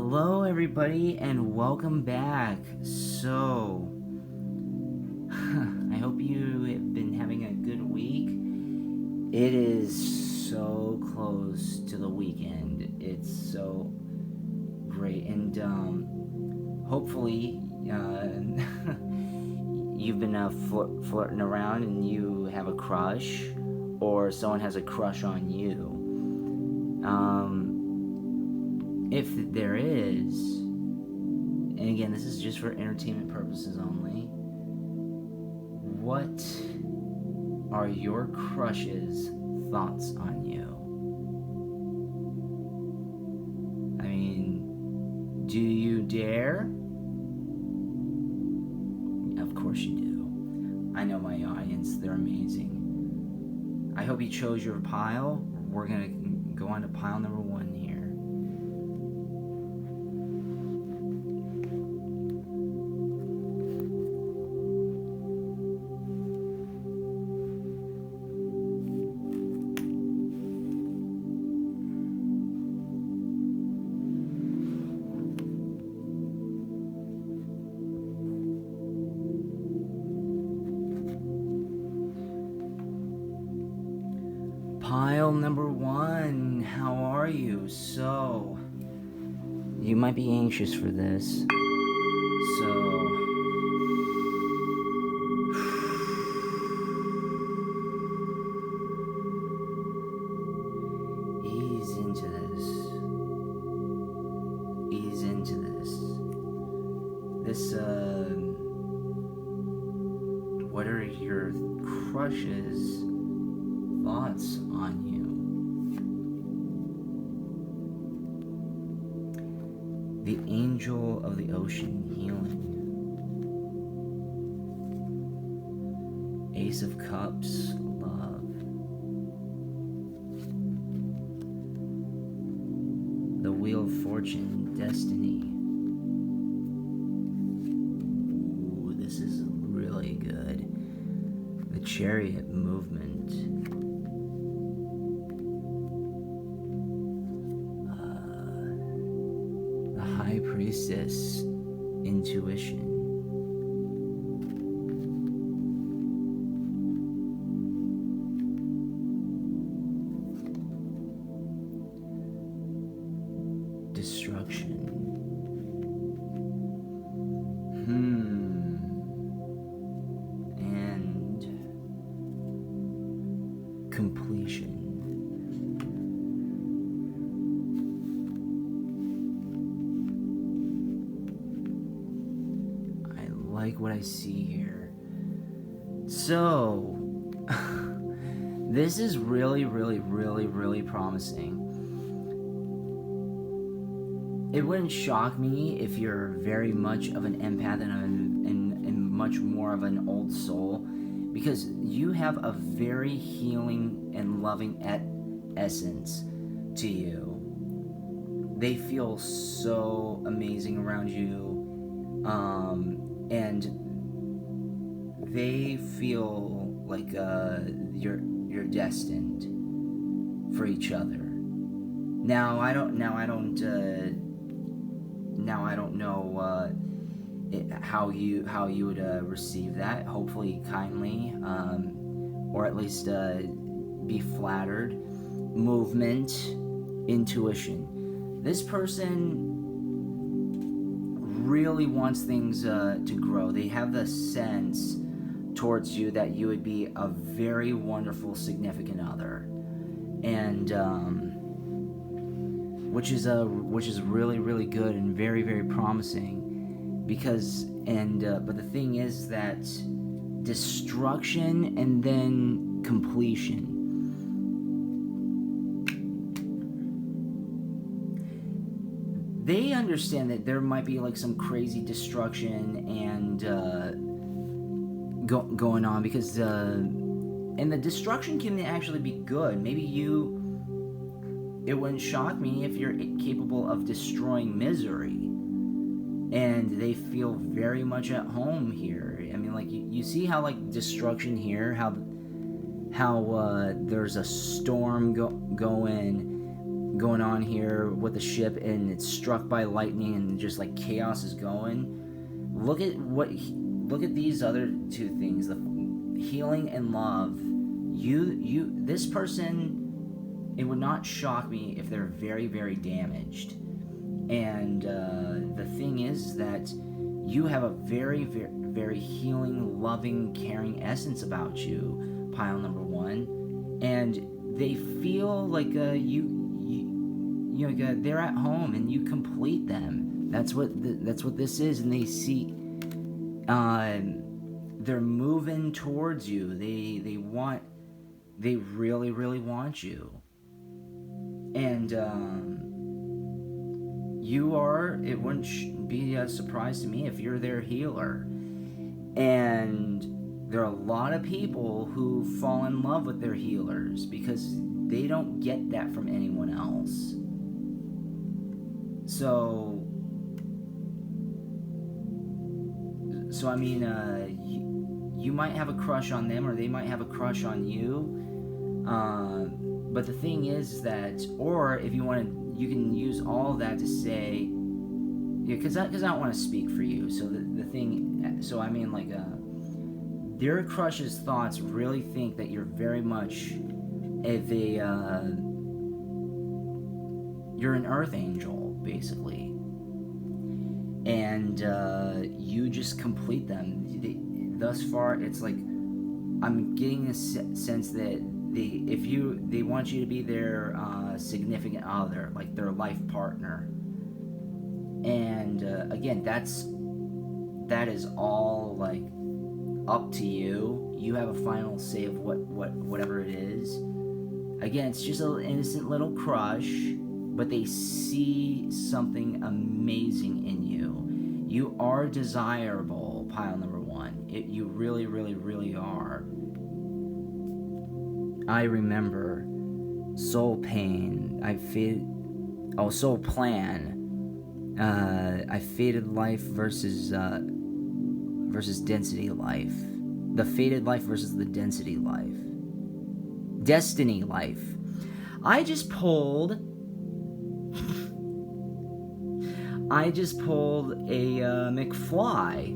Hello, everybody, and welcome back. So, I hope you have been having a good week. It is so close to the weekend. It's so great, and hopefully, you've been flirting around and you have a crush, or someone has a crush on you. If there is, and again, this is just for entertainment purposes only, what are your crush's thoughts on you? I mean, do you dare? Of course you do. I know my audience, they're amazing. I hope you chose your pile. We're gonna go on to pile number 1 here. Pile number 1, how are you? So, you might be anxious for this. So, ease into this. Ease into this. What are your crushes' thoughts on you? The angel of the ocean healing. Ace of Cups, love. The Wheel of Fortune, destiny. Ooh, this is really good. The Chariot, movement. High Priestess, intuition. Destruction. And completion. Like what I see here. So, this is really promising. It wouldn't shock me if you're very much of an empath and much more of an old soul, because you have a very healing and loving essence to you. They feel so amazing around you. And they feel like you're destined for each other. Now I don't know how you would receive that. Hopefully kindly, or at least be flattered. Movement, intuition. This person really wants things to grow. They have the sense towards you that you would be a very wonderful significant other, and which is really good and very promising. Because but the thing is that destruction and then completion. They understand that there might be like some crazy destruction and going on, because and the destruction can actually be good. Maybe it wouldn't shock me if you're capable of destroying misery, and they feel very much at home here. I mean, like you see how like destruction here, how there's a storm going going on here with the ship, and it's struck by lightning, and just like chaos is going. Look at these other two things: the healing and love. This person. It would not shock me if they're very, very damaged. And the thing is that you have a very, very, very healing, loving, caring essence about you, pile number one. And they feel like they're at home, and you complete them. That's what this is. And they see, they're moving towards you. They really, really want you. And you are, it wouldn't be a surprise to me if you're their healer. And there are a lot of people who fall in love with their healers because they don't get that from anyone else. So I mean, you might have a crush on them, or they might have a crush on you. But the thing is that, or if you want to, you can use all of that to say, because I don't want to speak for you. So the thing, so I mean, like, their crush's thoughts really think that you're very much you're an earth angel, basically. And you just complete them. Thus far, it's like, I'm getting a sense that they want you to be their significant other, like their life partner. And again, that is all like up to you. You have a final say of whatever it is. Again, it's just an innocent little crush, but they see something amazing in you. You are desirable, pile number one. You really, really, really are. I remember soul pain. Soul plan. I faded life versus density life. The faded life versus the density life. Destiny life. I just pulled a McFly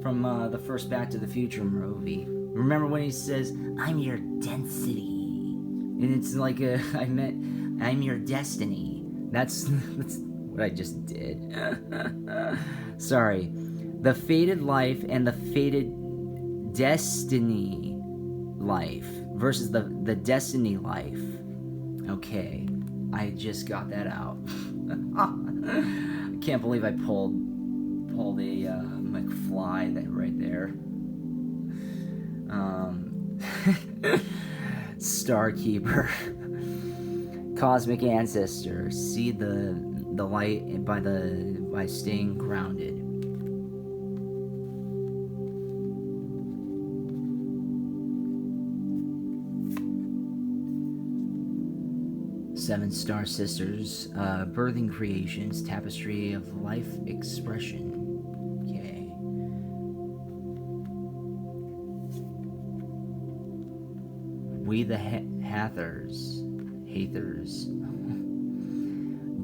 from the first Back to the Future movie. Remember when he says, "I'm your density," and it's like I'm your destiny. That's what I just did. Sorry. The faded life and the faded destiny life versus the destiny life. Okay, I just got that out. I can't believe I pulled a McFly that right there. Starkeeper. Cosmic ancestor. See the light by staying grounded. Seven Star Sisters, Birthing Creations, Tapestry of Life Expression. Okay. We the Hathers.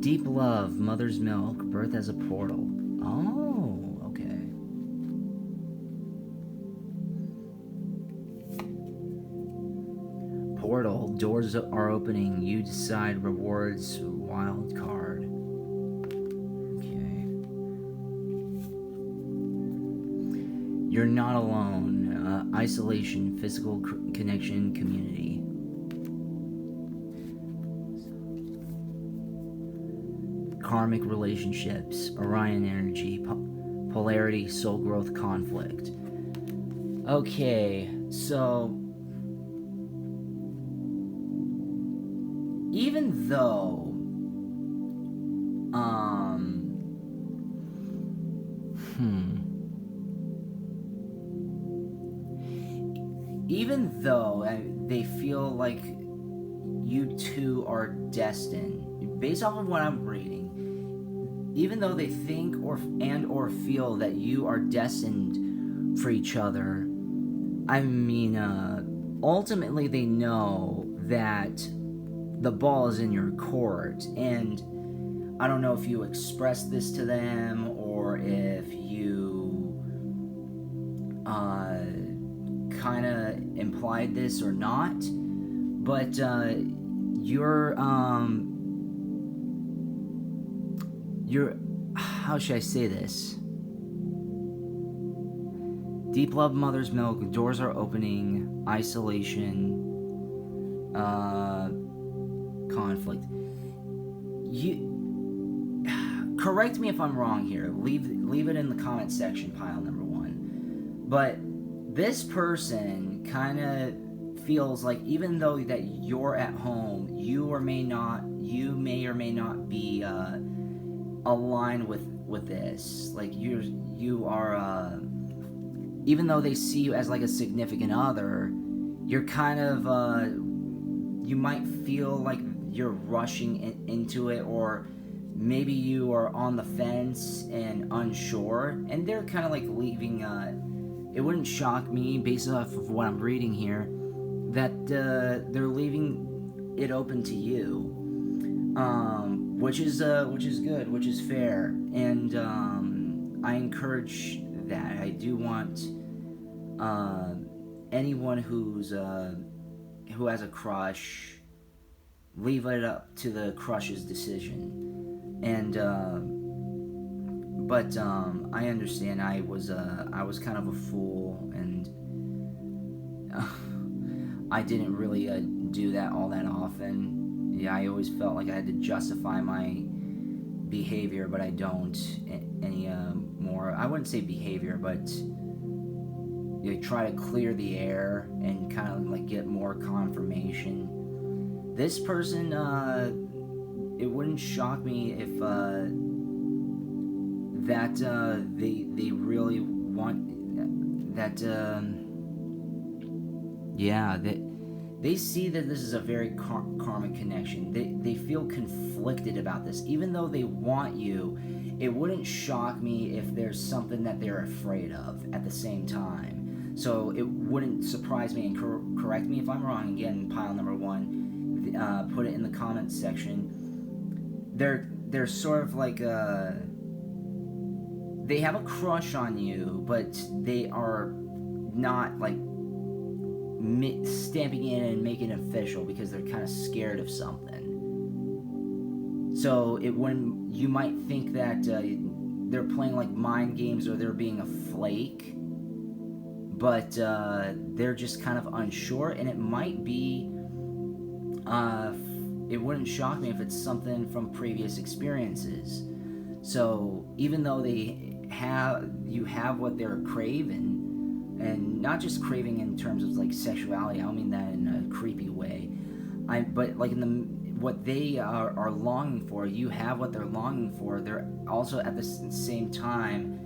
Deep love, mother's milk, birth as a portal. Oh, okay. Portal, doors are opening, you decide rewards, wild card. Okay. You're not alone, isolation, physical connection, community. Karmic relationships, Orion energy, polarity, soul growth, conflict. Okay, so even though they feel like you two are destined, based off of what I'm reading, even though they think or feel that you are destined for each other, I mean, ultimately they know that the ball is in your court. And I don't know if you expressed this to them or if you kind of implied this or not, but you're how should I say this? Deep love, mother's milk, doors are opening, isolation, conflict. You correct me if I'm wrong here. Leave it in the comment section, pile number 1. But this person kind of feels like, even though that you're at home, you may or may not be aligned with this. Like you are even though they see you as like a significant other, you're kind of you might feel like you're rushing into it, or maybe you are on the fence and unsure, and they're kind of like leaving. It wouldn't shock me, based off of what I'm reading here, that they're leaving it open to you, which is good, which is fair, and I encourage that. I do want anyone who has a crush, leave it up to the crush's decision. And but I understand. I was kind of a fool, and I didn't really do that all that often. Yeah, I always felt like I had to justify my behavior, but I don't anymore. I wouldn't say behavior, but try to clear the air and kind of like get more confirmation. This person, it wouldn't shock me if that they really want that. They see that this is a very karmic connection. They feel conflicted about this, even though they want you. It wouldn't shock me if there's something that they're afraid of at the same time. So it wouldn't surprise me, and correct me if I'm wrong. Again, pile number 1, put it in the comments section. They're sort of like they have a crush on you, but they are not like stamping in and making it official because they're kind of scared of something. So you might think that they're playing like mind games, or they're being a flake, but they're just kind of unsure, and it might be it wouldn't shock me if it's something from previous experiences. So even though you have what they're craving, and not just craving in terms of like sexuality, I don't mean that in a creepy way, but like what they are longing for, you have what they're longing for. They're also at the same time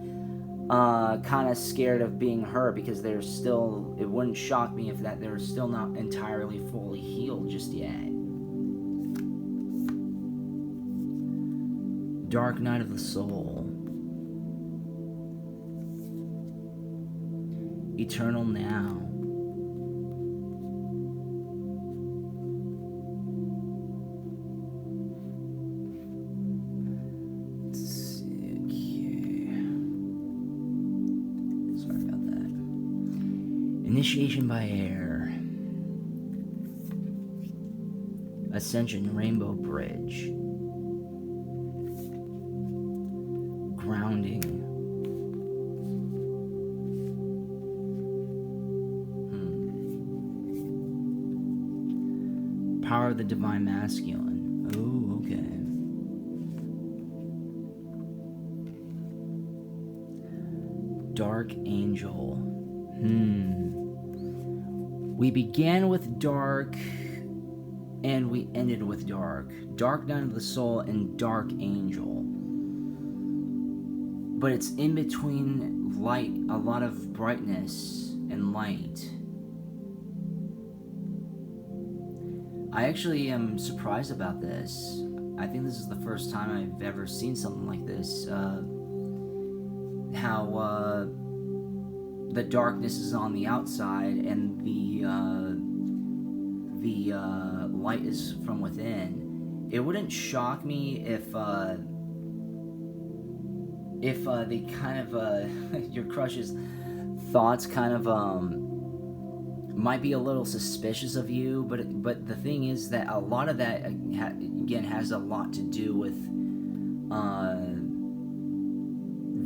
kind of scared of being hurt, because it wouldn't shock me if they're still not entirely fully healed just yet. Dark night of the soul. Eternal now. Let's see. Okay. Sorry about that. Initiation by air. Ascension Rainbow Bridge. Grounding. Power of the Divine Masculine. Oh, okay. Dark Angel. We began with dark, and we ended with dark. Dark Night of the Soul and Dark Angel. But it's in between light, a lot of brightness and light. I actually am surprised about this. I think this is the first time I've ever seen something like this. How the darkness is on the outside, and the the light is from within, it wouldn't shock me if they kind of your crush's thoughts kind of might be a little suspicious of you, but the thing is that a lot of that again has a lot to do with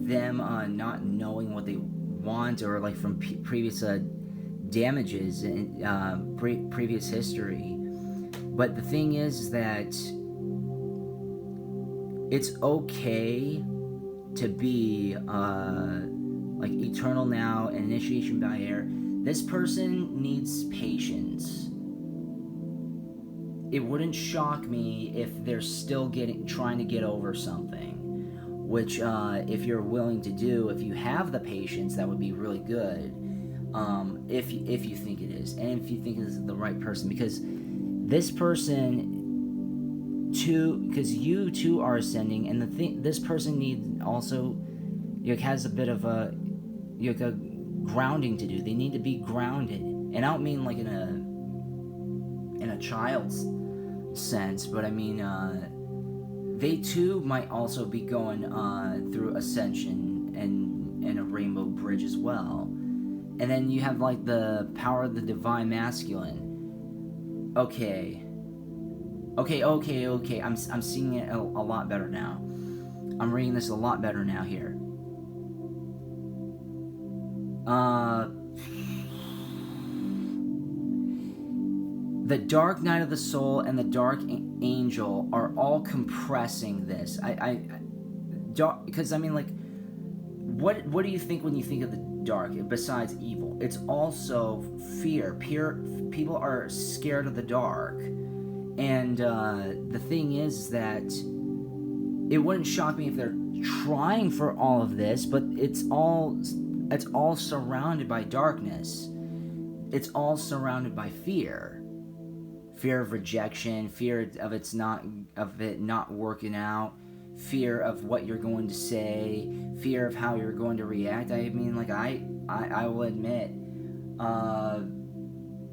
them not knowing what they want, or like from previous damages and previous history. But the thing is that it's okay to be like eternal now and initiation by air. This person needs patience. It wouldn't shock me if they're still trying to get over something, which if you're willing to do, if you have the patience, that would be really good. If you think it is, and if you think it's the right person, because this person too, because you too are ascending, and this person needs also has a bit of a grounding to do. They need to be grounded, and I don't mean like in a child's sense, but I mean they too might also be going through ascension and a rainbow bridge as well. And then you have like the power of the divine masculine. Okay. I'm seeing it a lot better now. I'm reading this a lot better now here. The dark night of the soul and the dark angel are all compressing this. Because I mean, like, what do you think when you think of the dark besides evil? It's also fear. People are scared of the dark, and the thing is that it wouldn't shock me if they're trying for all of this, but it's all surrounded by darkness. It's all surrounded by fear of rejection, fear of it not working out, fear of what you're going to say, fear of how you're going to react. I mean, like, I will admit,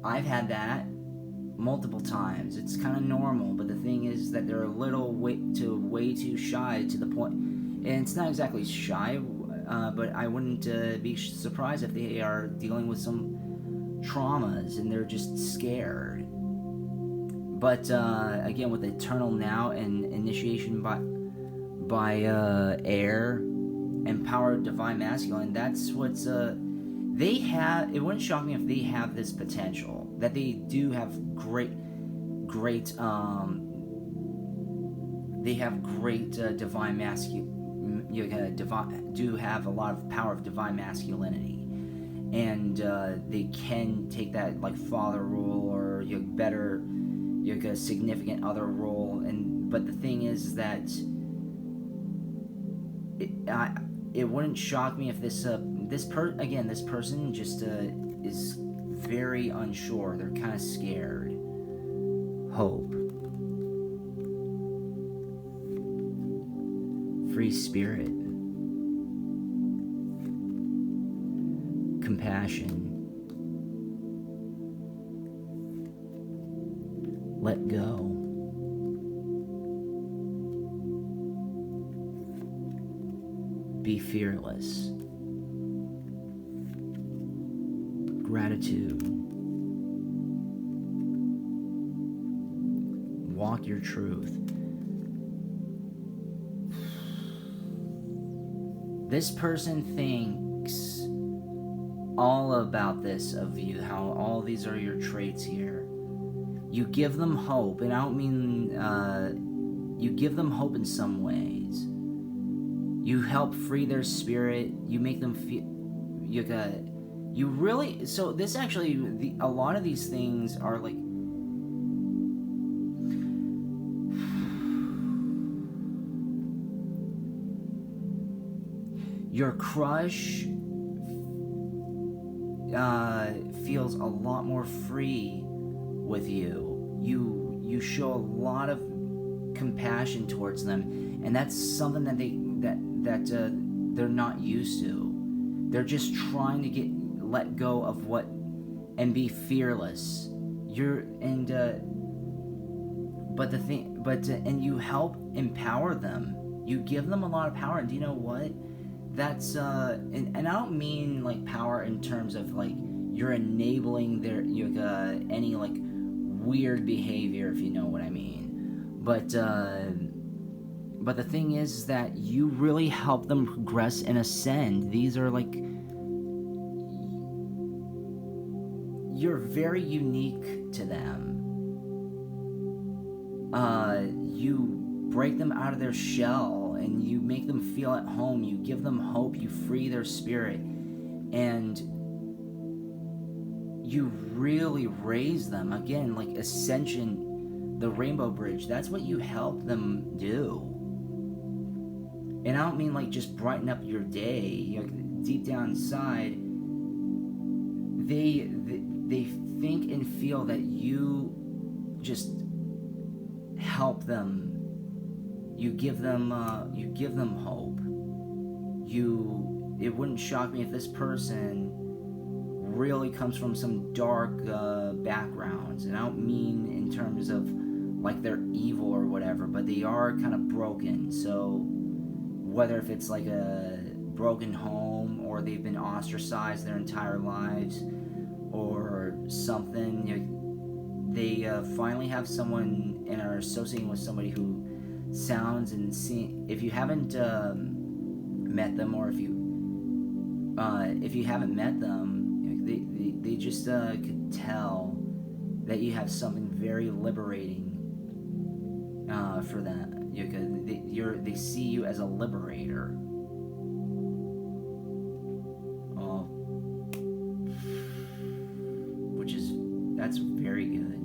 I've had that multiple times. It's kind of normal, but the thing is that they're a little way too shy to the point, and it's not exactly shy, but I wouldn't be surprised if they are dealing with some traumas and they're just scared. But again, with eternal now and initiation by air and power of divine masculine, that's what's they have. It wouldn't shock me if they have this potential, that they do have great divine masculine, do have a lot of power of divine masculinity, and they can take that like father role, or better a significant other role. And but the thing is that it wouldn't shock me if this person just is very unsure. They're kind of scared. Hope. Free spirit. Compassion. Let go. Be fearless. Gratitude. Walk your truth. This person thinks all about this of you, how all these are your traits here. You give them hope, and I don't mean you give them hope in some ways. You help free their spirit. You make them feel you really. So this actually, a lot of these things are like your crush feels a lot more free with you. You show a lot of compassion towards them, and that's something that they're not used to. They're just trying to let go of what and be fearless. you're and but the thing, and you help empower them. You give them a lot of power. And do you know what? That's and I don't mean like power in terms of like you're enabling their any like weird behavior, if you know what I mean. But the thing is that you really help them progress and ascend. These are like, you're very unique to them. You break them out of their shell and you make them feel at home. You give them hope. You free their spirit. And you really raise them. Again, like ascension, the Rainbow Bridge, that's what you help them do. And I don't mean like just brighten up your day. Deep down inside, they think and feel that you just help them. You give them hope. It wouldn't shock me if this person really comes from some dark backgrounds, and I don't mean in terms of like they're evil or whatever, but they are kind of broken. So whether if it's like a broken home or they've been ostracized their entire lives or something, they finally have someone and are associating with somebody who sounds and if you haven't met them, or if you haven't met them, they just could tell that you have something very liberating for them. They see you as a liberator. That's very good.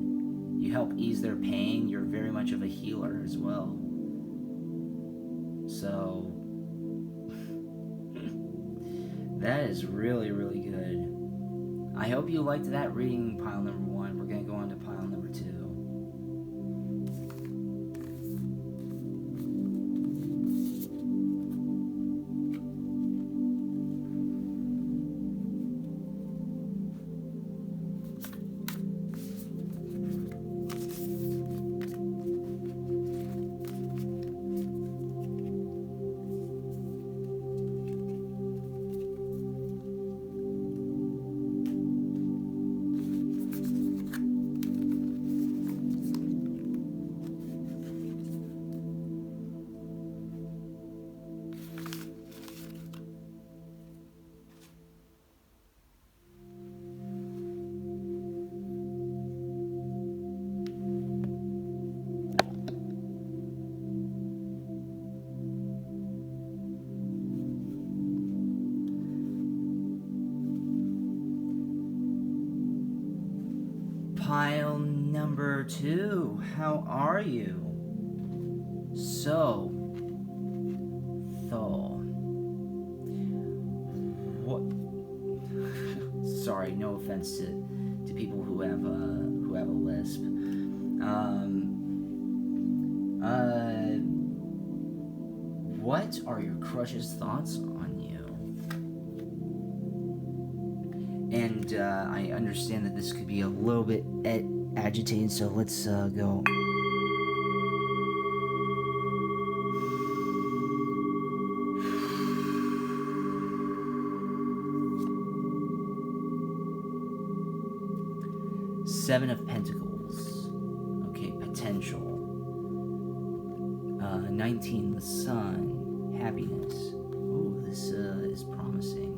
You help ease their pain. You're very much of a healer as well. So that is really, really good. I hope you liked that reading, pile number 1. We're going to go on to pile number 2. Pile number 2, how are you? So, what? Sorry, no offense to people who have a lisp. What are your crush's thoughts on you? And I understand that this could be a little bit agitating, so let's go. Seven of Pentacles. Okay, potential. 19, the Sun. Happiness. Ooh, this is promising.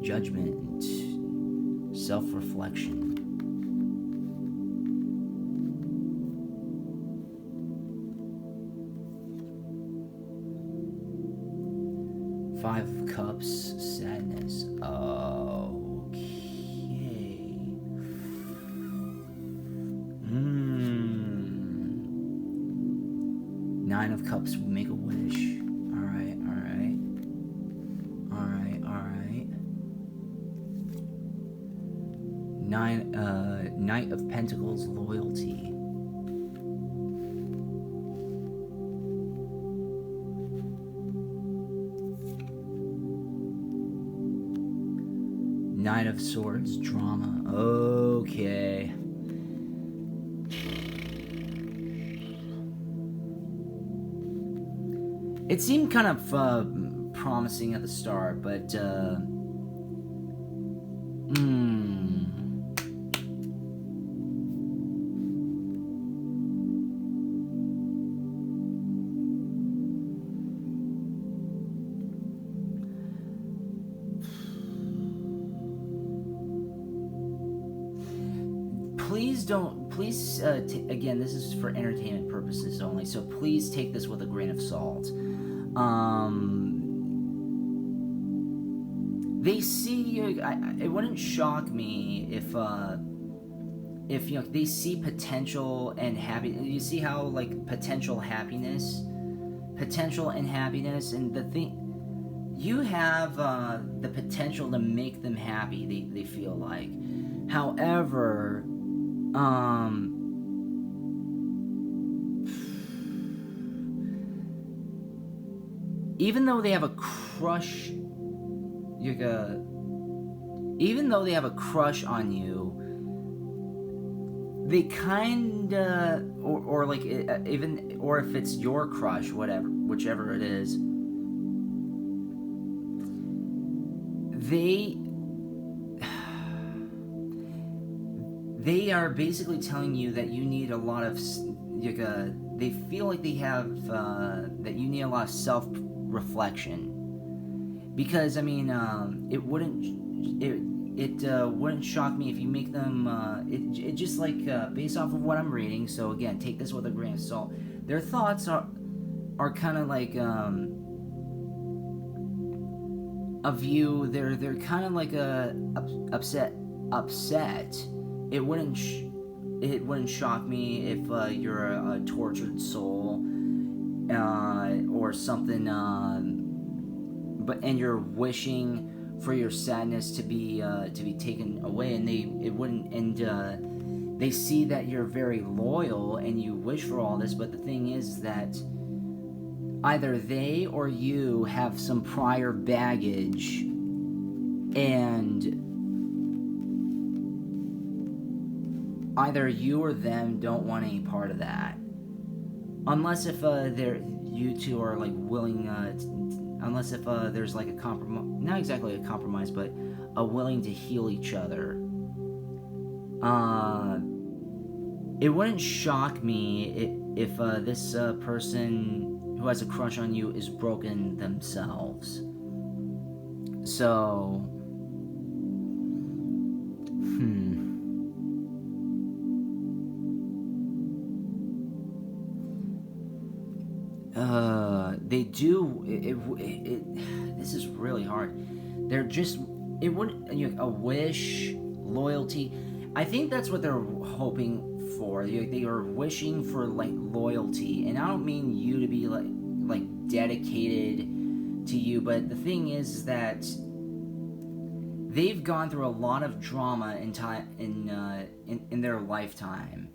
Judgment. Self-reflection. Five of Cups. Sadness. Nine of Cups would make a wish. Alright. Knight of Pentacles, loyalty. Nine Knight of Swords, drama. Okay. It seemed kind of promising at the start, but please again, this is for entertainment purposes only, so please take this with a grain of salt. They see, it wouldn't shock me if you know, they see potential and happiness. You see how, like, potential and happiness, and the thing, you have the potential to make them happy, they feel like. However, even though they have a crush, even though they have a crush on you, they kinda, or like, even, or if it's your crush, whichever it is, they are basically telling you that you need a lot of, they feel like they have, that you need a lot of self-reflection. Because, I mean, it wouldn't shock me if you make them, it just, like, based off of what I'm reading, so again, take this with a grain of salt, their thoughts are kind of like, of you, they're kind of like, upset. It wouldn't shock me if you're a tortured soul, or something, and you're wishing for your sadness to be taken away, and they see that you're very loyal and you wish for all this, but the thing is that either they or you have some prior baggage, and either you or them don't want any part of that, unless if you two are, like, willing, unless if there's, like, a compromise, not exactly a compromise, but a willing to heal each other. It wouldn't shock me if this person who has a crush on you is broken themselves. So, they do. This is really hard. They're just. It wouldn't. A wish, loyalty. I think that's what they're hoping for. They are wishing for, like, loyalty, and I don't mean you to be like dedicated to you, but the thing is that they've gone through a lot of drama in their lifetime.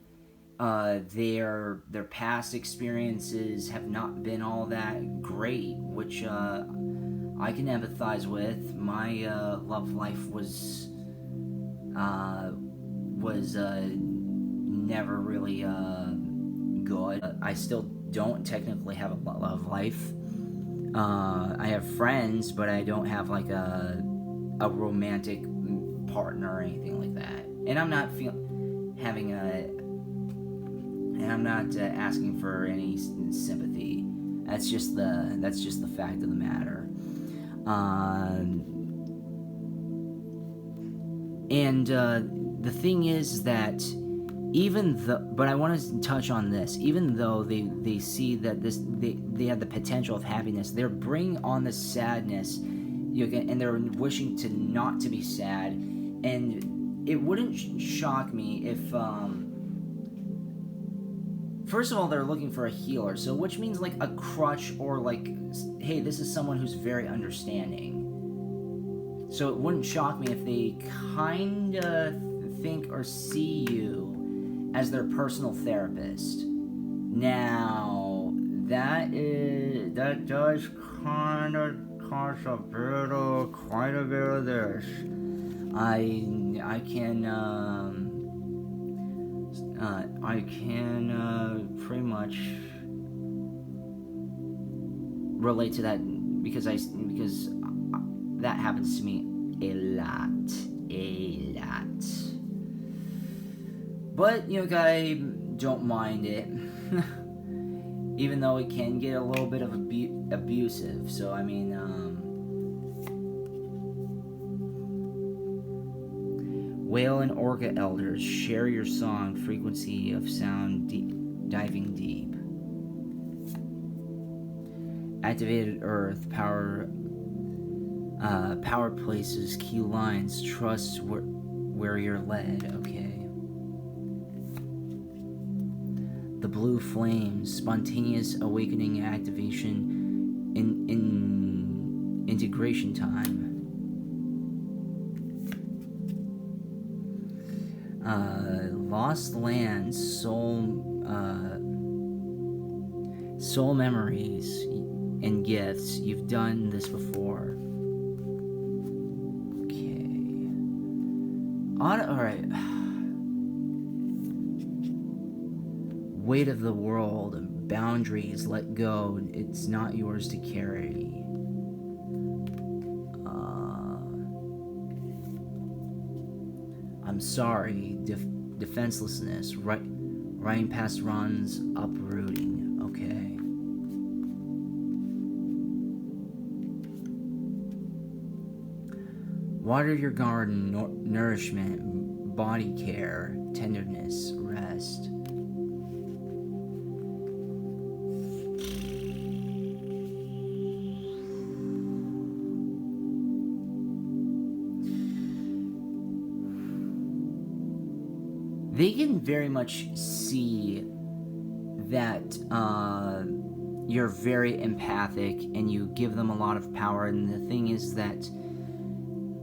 Their past experiences have not been all that great, which I can empathize with. My love life was never really good. I still don't technically have a love life. I have friends, but I don't have, like, a romantic partner or anything like that. And I'm not and I'm not asking for any sympathy. That's just the fact of the matter. And the thing is that but I want to touch on this. Even though they see that they have the potential of happiness, they're bringing on the sadness, and they're wishing not to be sad. And it wouldn't shock me if, first of all, they're looking for a healer, so which means, like, a crutch, or, like, hey, this is someone who's very understanding. So it wouldn't shock me if they kinda think or see you as their personal therapist. Now, that does kind of cause quite a bit of this. I can pretty much relate to that because that happens to me a lot. But I don't mind it, even though it can get a little bit of abusive. So I mean, whale and orca elders, share your song, frequency of sound diving deep. Activated earth, power places, key lines, trust where you're led, okay. The blue flames, spontaneous awakening activation in integration time. Lost lands, soul memories and gifts. You've done this before. Okay. Alright. Weight of the world, boundaries, let go. It's not yours to carry. I'm sorry. Defenselessness. Riding past runs, uprooting. Okay. Water your garden, nourishment, body care, tenderness, rest. They can very much see that you're very empathic and you give them a lot of power. And the thing is that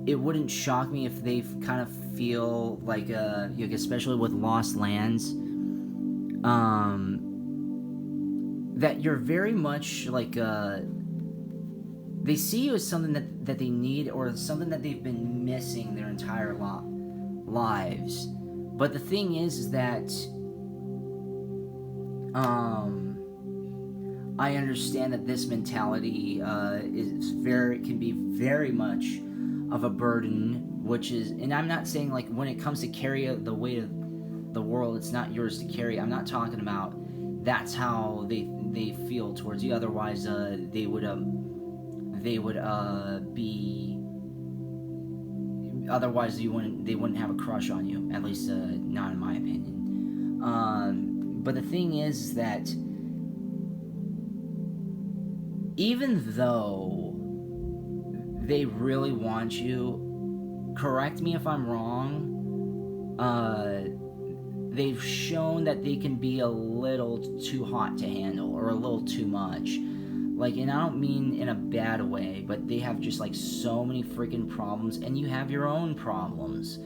it wouldn't shock me if they kind of feel like, especially with Lost Lands, that you're very much like, they see you as something that they need or something that they've been missing their entire lives. But the thing is that I understand that this mentality can be very much of a burden, which is, and I'm not saying like when it comes to carry the weight of the world, it's not yours to carry. I'm not talking about that's how they feel towards you. Otherwise, they would be. Otherwise, they wouldn't have a crush on you. At least, not in my opinion. But the thing is that even though they really want you, correct me if I'm wrong, they've shown that they can be a little too hot to handle or a little too much. Like, and I don't mean in a bad way, but they have just like so many freaking problems, and you have your own problems.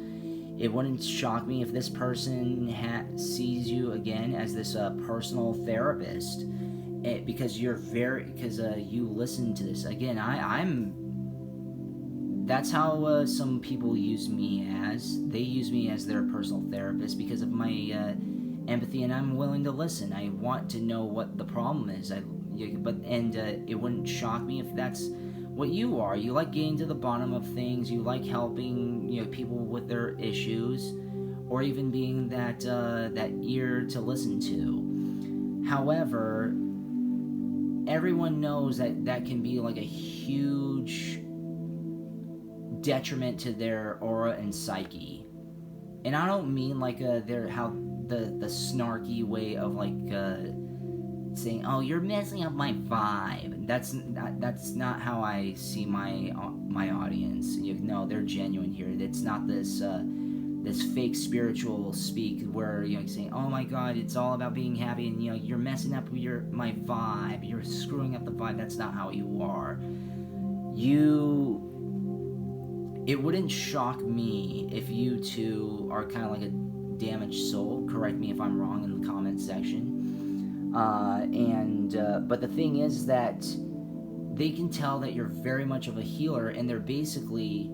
It wouldn't shock me if this person sees you again as this personal therapist, because you listen to this. Again, that's how some people use me as. They use me as their personal therapist because of my empathy, and I'm willing to listen. I want to know what the problem is. It wouldn't shock me if that's what you are. You like getting to the bottom of things. You like helping people with their issues, or even being that ear to listen to. However, everyone knows that can be like a huge detriment to their aura and psyche. And I don't mean like the snarky way of like saying, "Oh, you're messing up my vibe." That's not how I see my audience. No, they're genuine here. It's not this fake spiritual speak where saying, "Oh my God, it's all about being happy," and you're messing up my vibe. You're screwing up the vibe. That's not how you are. It wouldn't shock me if you two are kind of like a damaged soul. Correct me if I'm wrong in the comment section. But the thing is that they can tell that you're very much of a healer, and they're basically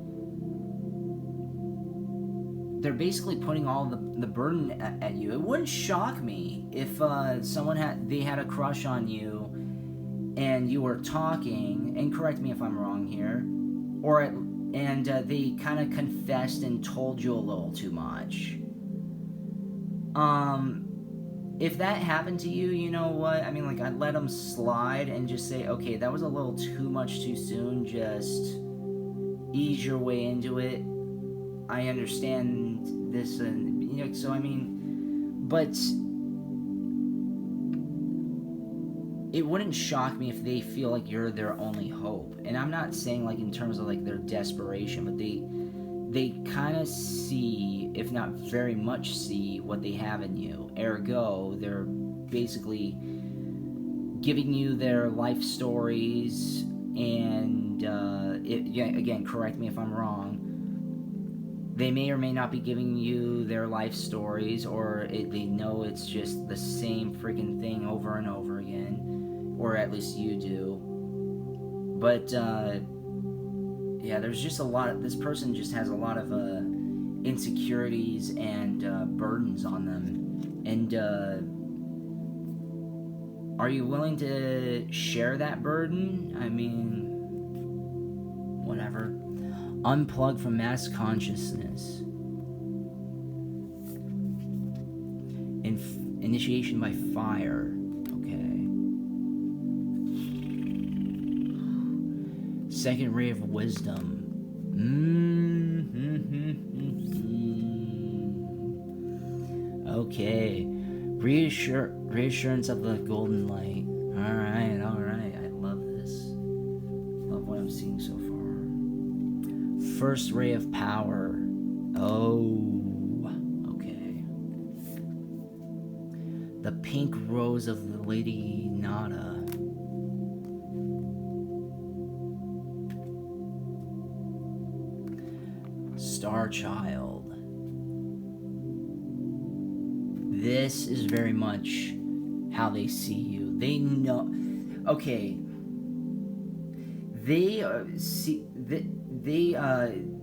they're basically putting all the burden at you. It wouldn't shock me if someone had a crush on you, and you were talking, and correct me if I'm wrong here, and they kind of confessed and told you a little too much. If that happened to you, you know what? I mean, like, I'd let them slide and just say, okay, that was a little too much too soon. Just ease your way into it. I understand this, and, you know, so I mean, but it wouldn't shock me if they feel like you're their only hope. And I'm not saying, like, in terms of, like, their desperation, but they kind of see, if not very much see, what they have in you. Ergo, they're basically giving you their life stories, and again, correct me if I'm wrong, they may or may not be giving you their life stories, or they know it's just the same freaking thing over and over again, or at least you do. But yeah, there's just a lot of, this person just has a lot of insecurities and burdens on them. And are you willing to share that burden? I mean, whatever. Unplug from mass consciousness. Initiation by fire. Okay. Second ray of wisdom. Okay. Reassurance of the golden light. Alright. I love this. Love what I'm seeing so far. First ray of power. Oh. Okay. The pink rose of the Lady Nada. Star Child. This is very much how they see you. They know. Okay. They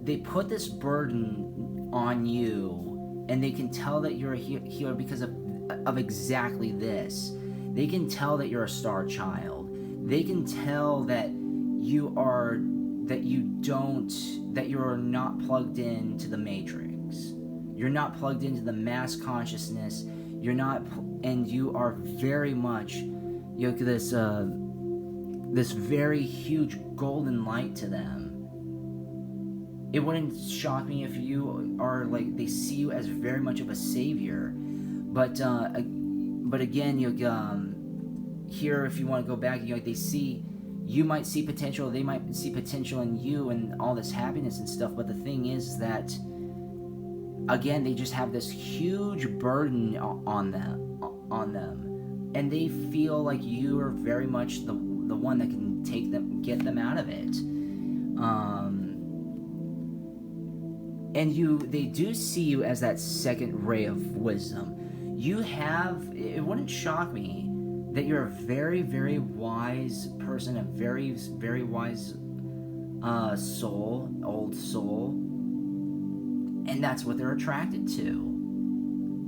they put this burden on you, and they can tell that you're a healer because of exactly this. They can tell that you're a star child. They can tell that you are not plugged into the matrix. You're not plugged into the mass consciousness. You're not, and you are very much, you know, this very huge golden light to them. It wouldn't shock me if you are, like, they see you as very much of a savior. But again, here, if you want to go back, you might see potential, they might see potential in you and all this happiness and stuff, but the thing is that, again, they just have this huge burden on them, and they feel like you are very much the one that can get them out of it. And they do see you as that second ray of wisdom. It wouldn't shock me that you're a very, very wise person, a very, very wise soul, old soul, and that's what they're attracted to.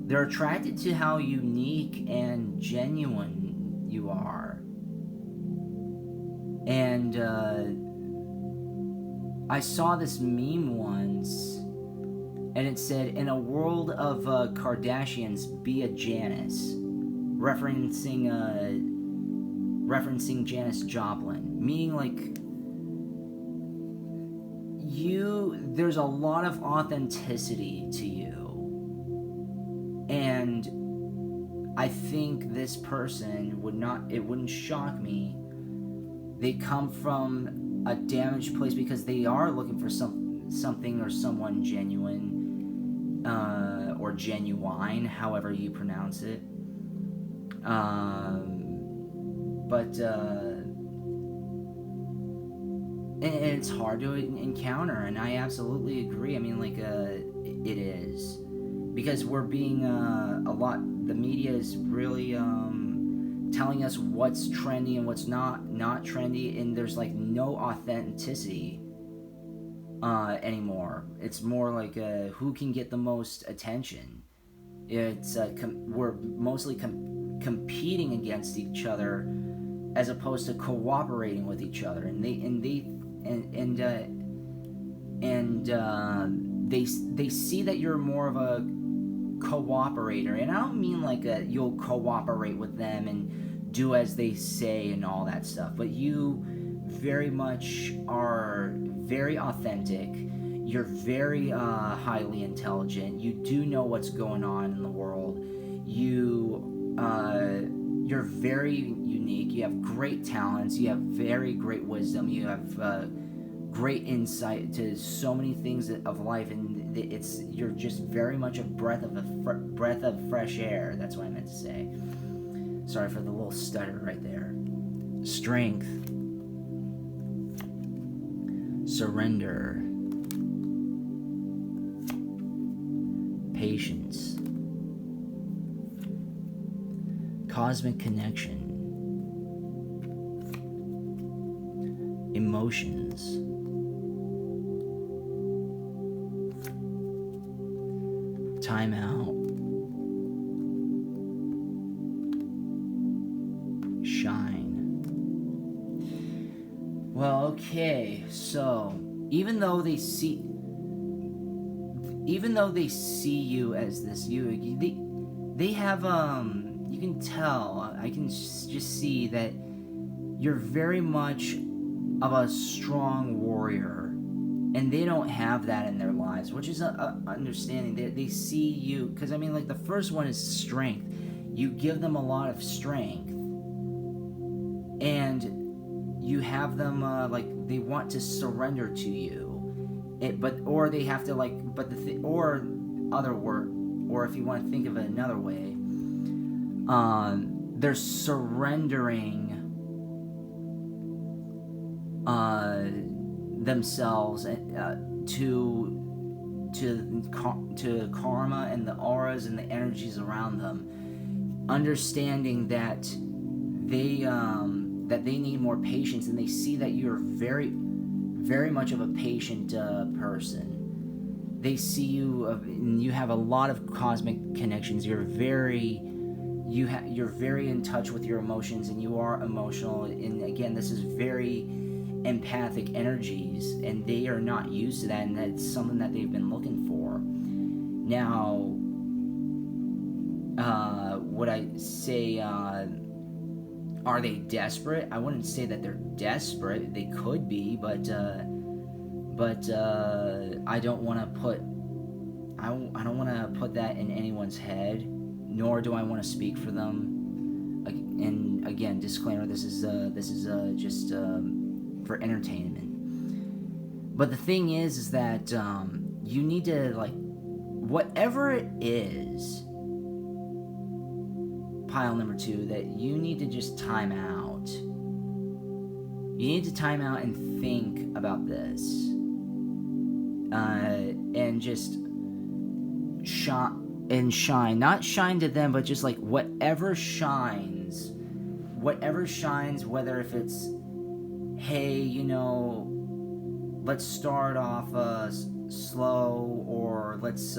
They're attracted to how unique and genuine you are. And I saw this meme once, and it said, "In a world of Kardashians, be a Janice," referencing Janis Joplin, meaning like there's a lot of authenticity to you, and I think this person it wouldn't shock me. They come from a damaged place because they are looking for something or someone genuine, or genuine, however you pronounce it. And it's hard to encounter, and I absolutely agree. I mean, like, it is, because we're being the media is really telling us what's trendy and what's not trendy, and there's like no authenticity anymore. It's more like who can get the most attention. It's we're mostly competing against each other as opposed to cooperating with each other, and they see that you're more of a cooperator, and I don't mean like you'll cooperate with them and do as they say and all that stuff, but you very much are very authentic. You're very highly intelligent. You do know what's going on in the world. You're very unique. You have great talents. You have very great wisdom. You have great insight to so many things of life, and you're just very much a breath of fresh air. That's what I meant to say. Sorry for the little stutter right there. Strength, surrender, patience, cosmic connection, emotions, time out, shine. Well, okay, so even though they see you as this, they have you can tell, I can just see that you're very much of a strong warrior, and they don't have that in their lives, which is understanding. They see you, because I mean, like, the first one is strength. You give them a lot of strength, and you have them like they want to surrender to you, or they have to, like, or other word, or if you want to think of it another way, they're surrendering themselves to karma and the auras and the energies around them, understanding that they need more patience, and they see that you're very, very much of a patient person. They see you, and you have a lot of cosmic connections. You're very in touch with your emotions, and you are emotional. And again, this is very empathic energies, and they are not used to that, and that's something that they've been looking for. Now, would I say, are they desperate? I wouldn't say that they're desperate. They could be, but I don't want to put that in anyone's head, nor do I want to speak for them. And again, disclaimer: this is just for entertainment. But the thing is that you need to, like, whatever it is, pile number 2, that you need to just time out. You need to time out and think about this, and just shine. Not shine to them, but just like whatever shines, whether if it's, hey, let's start off slow, or let's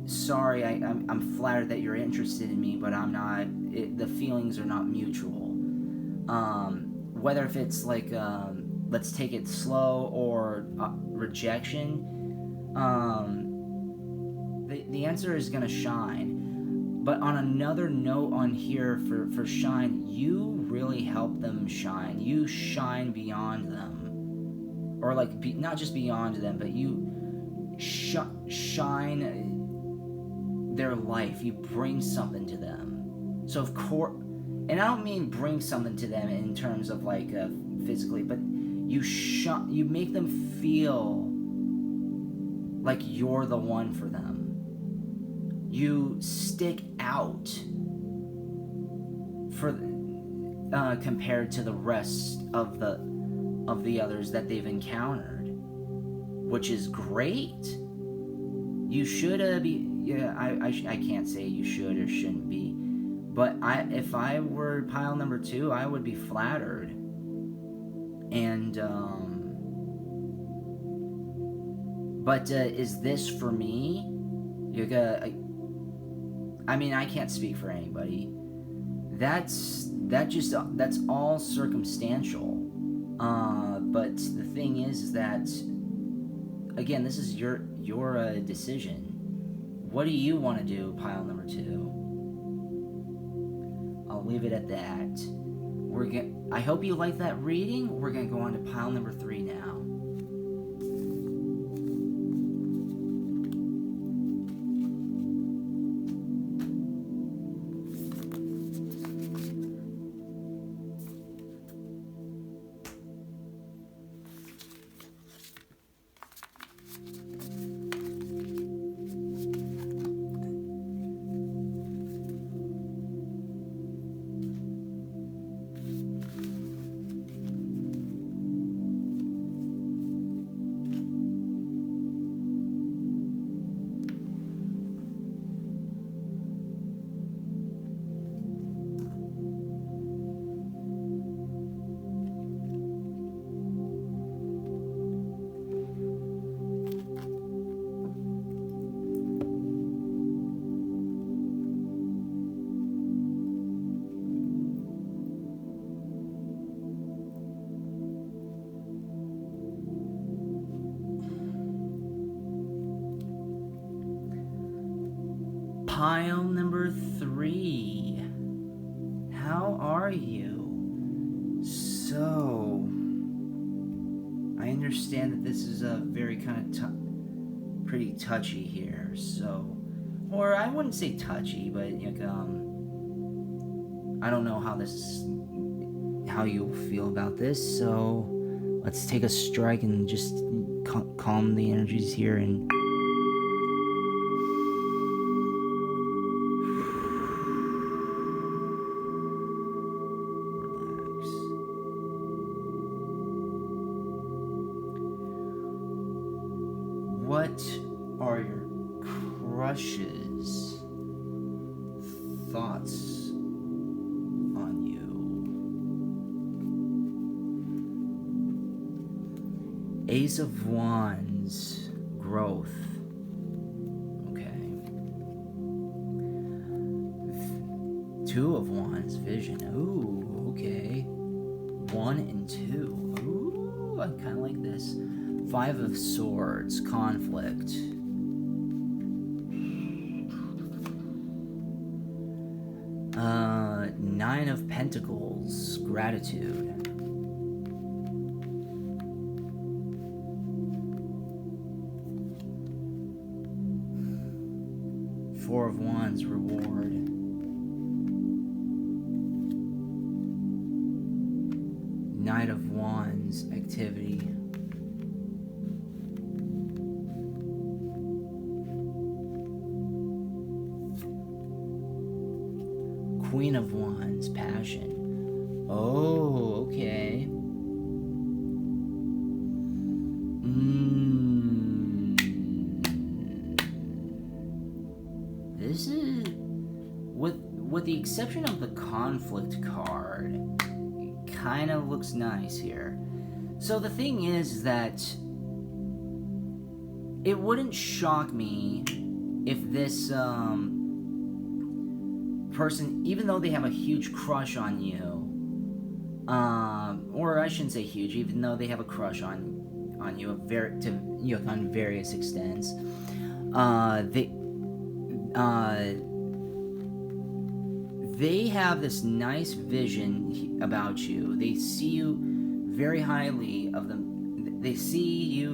sorry, I'm flattered that you're interested in me, but I'm not. The feelings are not mutual. Whether if it's like let's take it slow, or rejection, the answer is gonna shine. But on another note on here for shine, you really help them shine. You shine beyond them, or like not just beyond them, but you shine their life. You bring something to them. So of course, and I don't mean bring something to them in terms of like physically, but you make them feel like you're the one for them. You stick out for compared to the rest of the others that they've encountered, which is great. You should be. Yeah, I can't say you should or shouldn't be, but if I were pile number 2, I would be flattered, and But is this for me? You're gonna. I mean, I can't speak for anybody. That's all circumstantial. But the thing is that, again, this is your decision. What do you want to do, pile number 2? I'll leave it at that. I hope you like that reading. We're gonna go on to pile number 3 now. Pile number 3. How are you? So, I understand that this is a very kind of pretty touchy here. So, or I wouldn't say touchy, but like, I don't know how you'll feel about this. So, let's take a strike and just calm the energies here and. What are your crush's thoughts on you? Ace of Wands, growth. Okay. 2 of Wands, vision. Ooh, okay. 1 and 2. Ooh, I kind of like this. 5 of Swords, conflict. 9 of Pentacles, gratitude. 4 of Wands, reward. 9 of Wands, activity. Queen of Wands, passion. Oh, okay. This is, with the exception of the conflict card, it kind of looks nice here. So the thing is that it wouldn't shock me if this person, even though they have a huge crush on you, or I shouldn't say huge, even though they have a crush on you, on various extents, they have this nice vision about you. They see you very highly of them. They see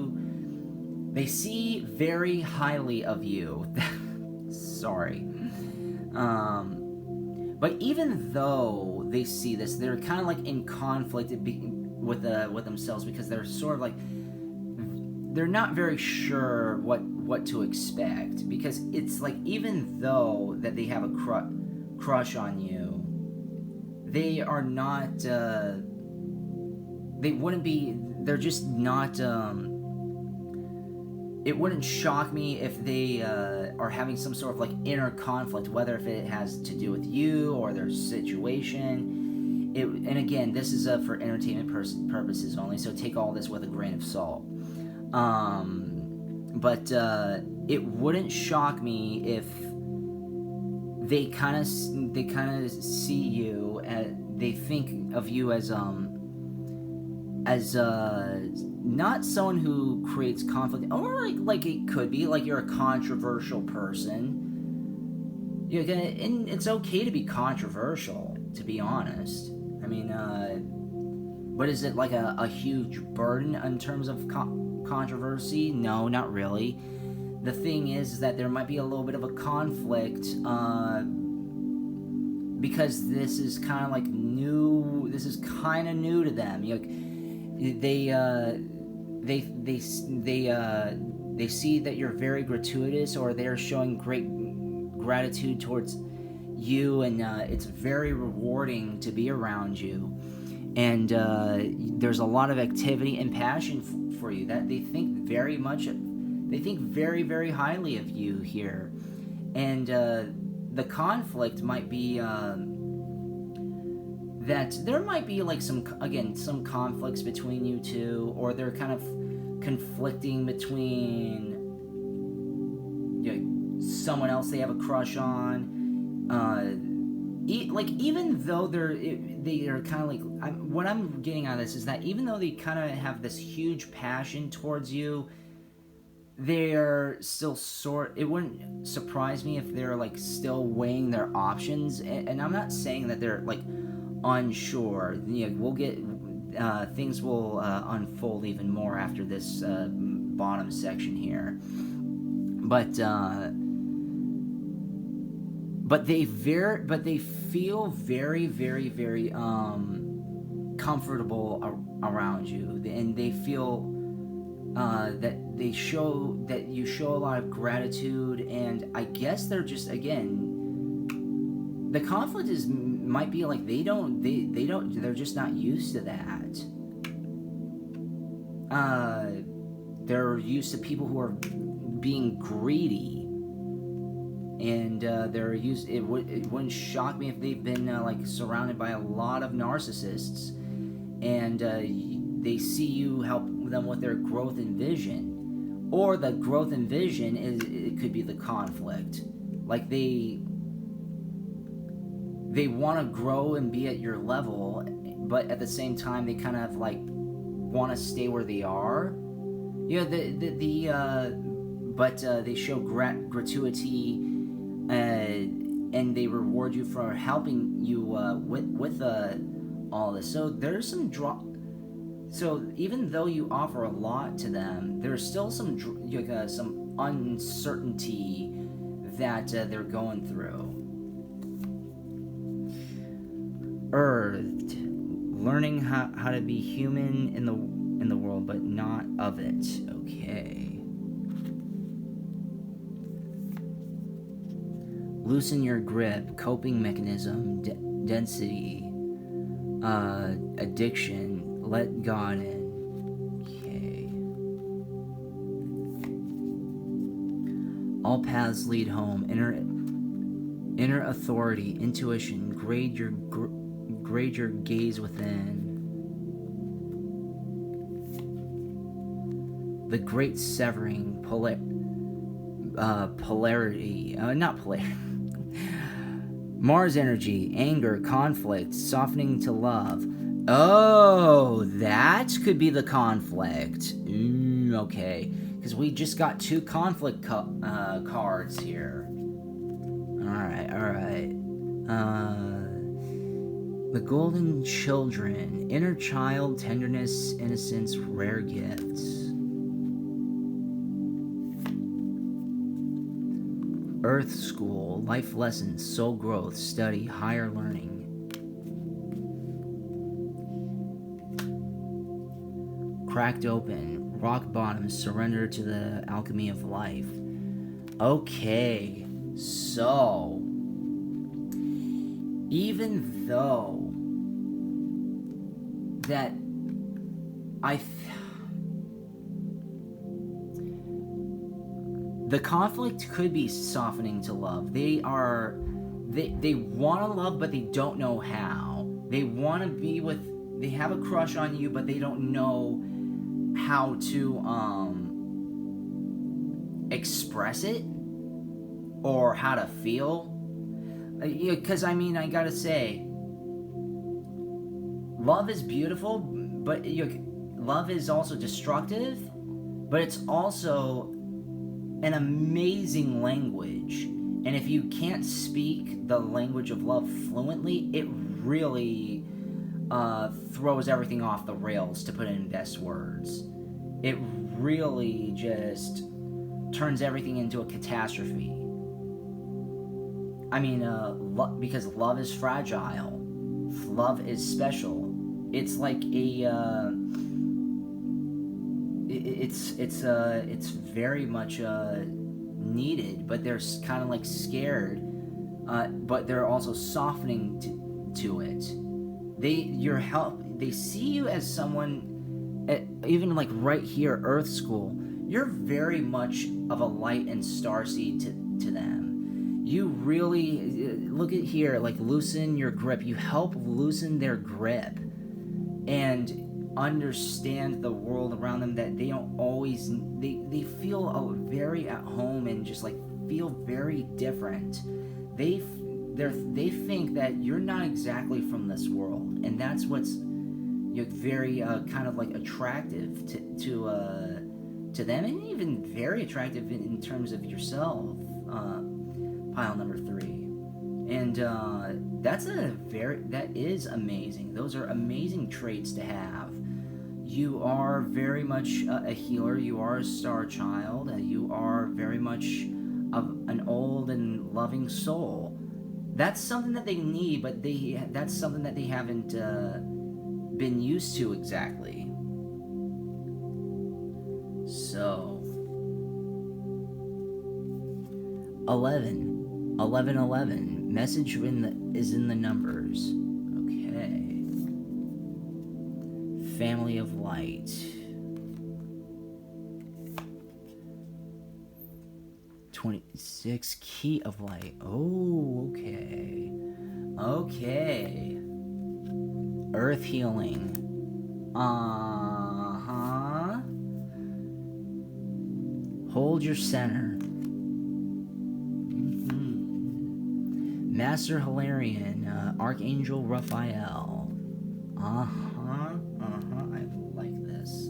very highly of you. Sorry. But even though they see this, they're kind of like in conflict with themselves, because they're sort of like, they're not very sure what to expect, because it's like, even though that they have a crush on you, they are not, they wouldn't be, they're just not, it wouldn't shock me if they are having some sort of like inner conflict, whether if it has to do with you or their situation. And again, this is for entertainment purposes only, so take all this with a grain of salt. But it wouldn't shock me if they kind of see you they think of you as not someone who creates conflict, or like it could be like you're a controversial person. And it's okay to be controversial, to be honest. I mean, but is it like a huge burden in terms of controversy? No, not really. The thing is that there might be a little bit of a conflict because this is kind of like new. This is kind of new to them. They see that you're very gratuitous, or they're showing great gratitude towards you, and it's very rewarding to be around you. And there's a lot of activity and passion for you that they think very much. They think very, very highly of you here, and the conflict might be that there might be like some conflicts between you two, or they're kind of conflicting between someone else they have a crush on. Even though they are kind of like, what I'm getting out of this is that even though they kind of have this huge passion towards you, they're still it wouldn't surprise me if they're like still weighing their options, and I'm not saying that they're like unsure. We'll get things will unfold even more after this bottom section here, but they feel very, very, very comfortable around you, and they feel that you show a lot of gratitude. And I guess they're just, again, the conflict might be like they're just not used to that. They're used to people who are being greedy, and they're used. It wouldn't shock me if they've been like surrounded by a lot of narcissists, and they see you help them with their growth and vision, or the growth and vision it could be the conflict. Like they want to grow and be at your level, but at the same time they kind of like want to stay where they are. But they show gratuity, and they reward you for helping you with all this. So there's some So even though you offer a lot to them, there's still some uncertainty that they're going through. Earthed, learning how to be human in the world, but not of it. Okay. Loosen your grip, coping mechanism, density, addiction. Let God in. Okay. All paths lead home. Inner authority, intuition. Grade your gaze within. The great severing, polarity. Not polarity. Mars energy, anger, conflict, softening to love. Oh, that could be the conflict. Okay, because we just got 2 conflict cards here. Alright. The golden children, inner child, tenderness, innocence, rare gifts. Earth school, life lessons, soul growth, study, higher learning. Cracked open, rock bottom, surrender to the alchemy of life. Okay, so even though that the conflict could be softening to love. They want to love, but they don't know how. They want to be with. They have a crush on you, but they don't know how to express it or how to feel. Because I gotta say, love is beautiful, but love is also destructive, but it's also an amazing language. And if you can't speak the language of love fluently, it really throws everything off the rails, to put it in best words. It really just turns everything into a catastrophe. Because love is fragile. Love is special. It's like it's very much needed, but they're kind of like scared, but they're also softening to it. They see you as someone, even like right here, Earth School, you're very much of a light and starseed to them. You really, look at here, like loosen your grip. You help loosen their grip and understand the world around them, that they don't always, they feel very at home and just like feel very different. They think that you're not exactly from this world, and that's what's very kind of like attractive to them, and even very attractive in terms of yourself, pile number 3. And that is amazing. Those are amazing traits to have. You are very much a healer. You are a star child. You are very much of an old and loving soul. That's something that they need, but that's something that they haven't been used to exactly. So 11. Message is in the numbers. Okay. Family of light. 26. Key of light. Oh, okay. Earth healing. Hold your center. Master Hilarion, Archangel Raphael. I like this.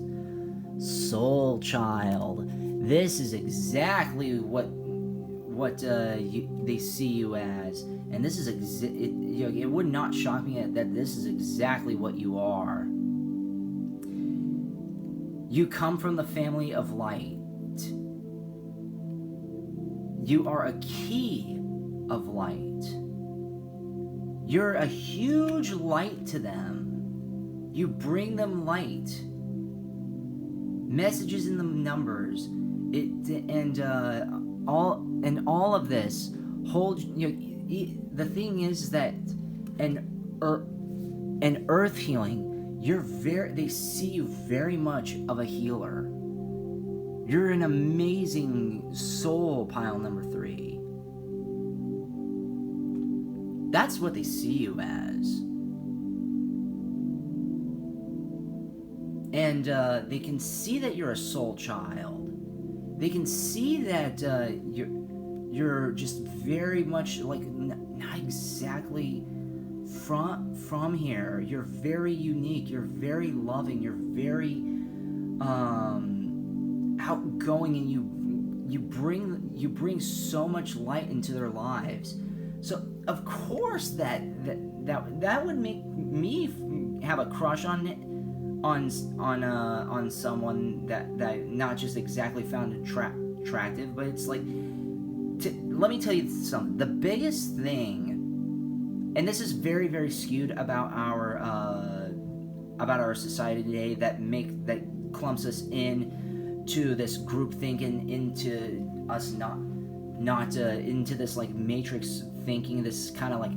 Soul Child. This is exactly what they see you as, and this is it would not shock me that this is exactly what you are. You come from the family of light. You are a key of light. You're a huge light to them. You bring them light. Messages in the numbers. All of this holds. The thing is that an earth healing. They see you very much of a healer. You're an amazing soul, pile number 3. That's what they see you as. And they can see that you're a soul child. They can see that you're just very much like not exactly from here. You're very unique. You're very loving. You're very outgoing, and you bring so much light into their lives. So of course that would make me have a crush on someone that not just exactly found attractive, but it's like, let me tell you something. The biggest thing, and this is very, very skewed about our society today, that clumps us in to this group thinking, into us not into this like matrix thinking, this kind of like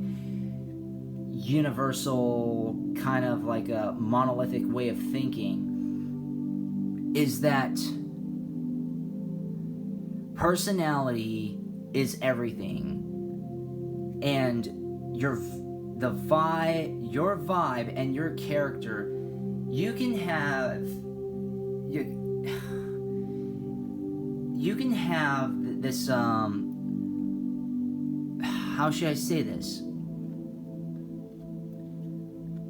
universal kind of like a monolithic way of thinking, is that personality is everything, and your vibe and your character, you you can have this, how should I say this?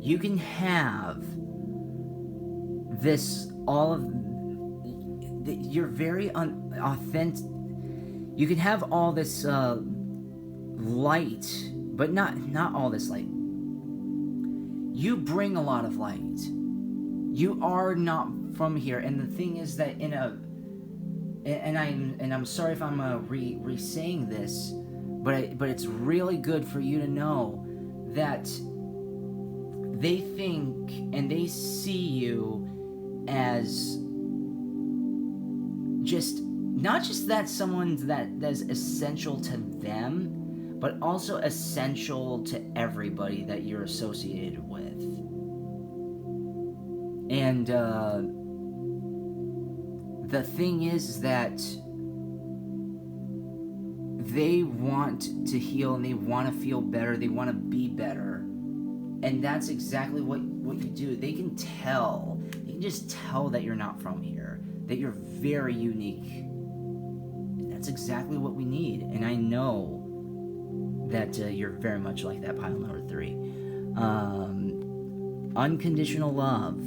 You can have this, all of, you're very authentic. You can have all this light, but not all this light. You bring a lot of light. You are not from here, and the thing is that I'm sorry if I'm re-saying this, but it's really good for you to know that they think and they see you as just not just that someone that's essential to them, but also essential to everybody that you're associated with. And the thing is that they want to heal and they want to feel better. They want to be better. And that's exactly what you do. They can tell. They can just tell that you're not from here. That you're very unique. And that's exactly what we need. And I know that you're very much like that, pile number 3. Unconditional love.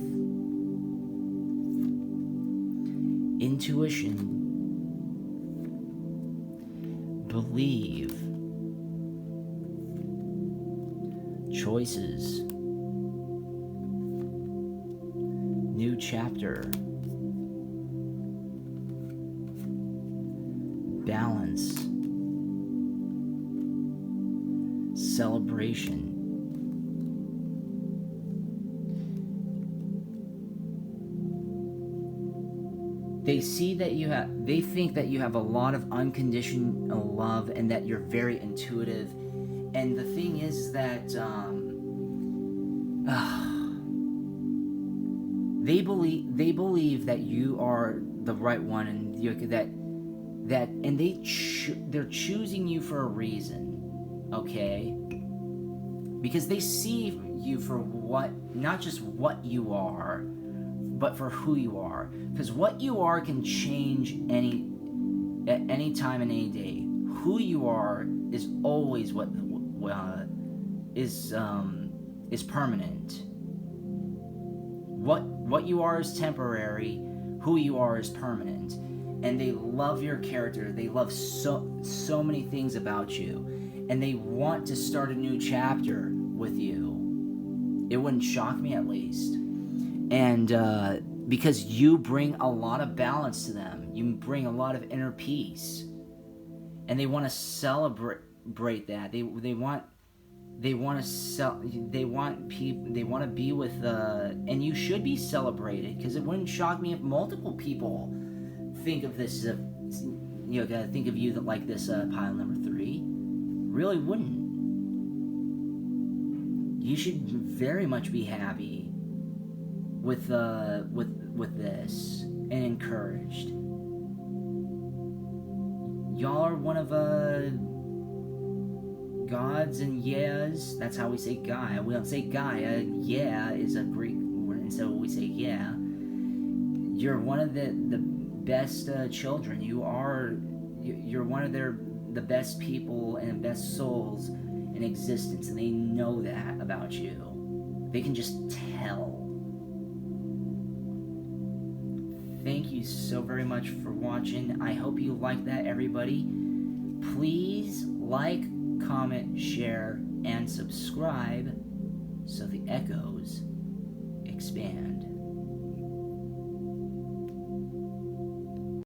Intuition. Believe. Choices. New chapter. Balance. Celebration. They think that you have a lot of unconditional love and that you're very intuitive. And the thing is that they believe that you are the right one, and they're choosing you for a reason, okay? Because they see you for not just what you are, but for who you are. Because what you are can change at any time and any day. Who you are is always what is permanent. What you are is temporary. Who you are is permanent. And they love your character. They love so many things about you, and they want to start a new chapter with you. It wouldn't shock me, at least. And because you bring a lot of balance to them, you bring a lot of inner peace, and they want to celebrate that. They want to be with and you should be celebrated, because it wouldn't shock me if multiple people think of this think of you like this, pile number 3. Really wouldn't. You should very much be happy with this and encouraged. Y'all are one of gods and yeahs. That's how we say Gaia. We don't say Gaia. Yeah is a Greek word, and so we say yeah. You're one of the best children. You're one of the best people and best souls in existence, and they know that about you. They can just tell. Thank you so very much for watching. I hope you like that, everybody. Please like, comment, share, and subscribe so the echoes expand.